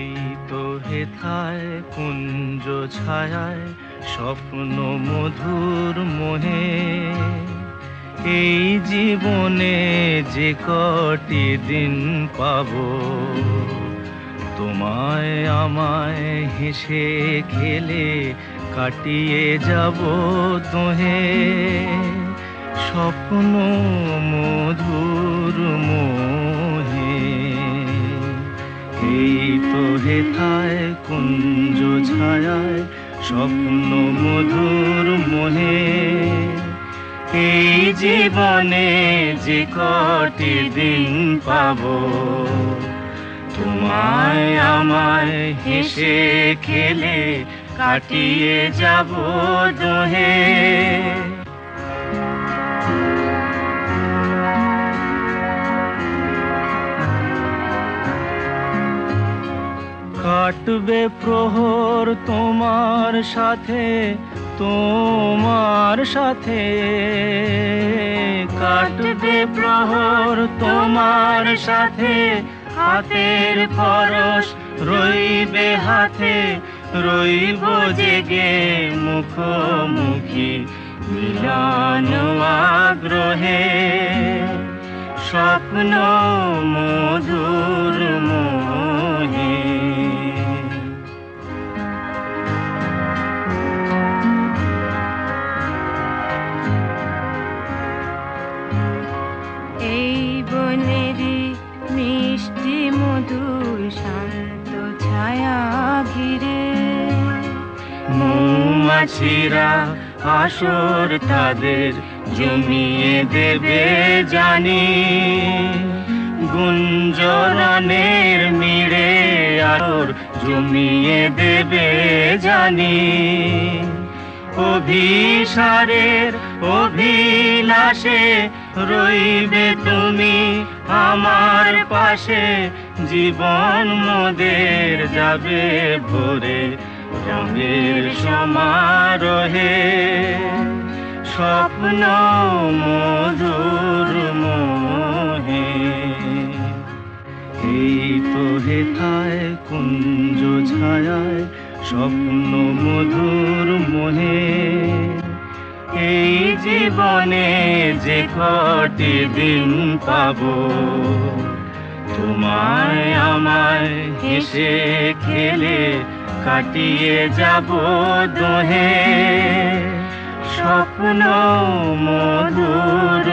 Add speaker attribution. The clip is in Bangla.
Speaker 1: এই তো হেথায় কুঞ্জ ছায়ায় স্বপ্ন মধুর মোহে, এই জীবনে যে কটি দিন পাবো, তোমায় আমায় হেসে খেলে কাটিয়ে যাব দোহে। স্বপ্ন মধুর মোহে, এই তো হেথায় কুঞ্জ ছায়ায় স্বপ্ন মধুর মোহে, এই জীবনে যে কটি দিন পাবো, তোমায় আমায় হেসে খেলে কাটিয়ে যাব দোহে। কাটবে প্রহর তোমার সাথে, তোমার সাথে কাটবে প্রহর তোমার সাথে, হাতের পরশ রইবে হাতে, রইব জেগে মুখোমুখি মিলন আগ্রহে। স্বপ্ন মধুর মোহে,
Speaker 2: এই বনেরই মিষ্টি মধুর শান্ত ছায়া ঘিরে,
Speaker 1: মৌমাছিরা আসর তাদের জমিয়ে দেবে জানি, গুঞ্জরণের মিড়ে আসর জমিয়ে দেবে জানি। অভিসারের অভিলাষে রইবে তুমি আমার পাশে, জীবন মোদের যাবে ভরে রঙের সমারোহে। স্বপ্ন মধুর মোহে, এই তো হেথায় কুঞ্জ ছায়ায় স্বপ্ন মধুর মোহে, এই জীবনে যে কটি দিন পাবো, তোমায় আমায় হেসে খেলে কাটিয়ে যাব দোহে। স্বপ্ন মধুর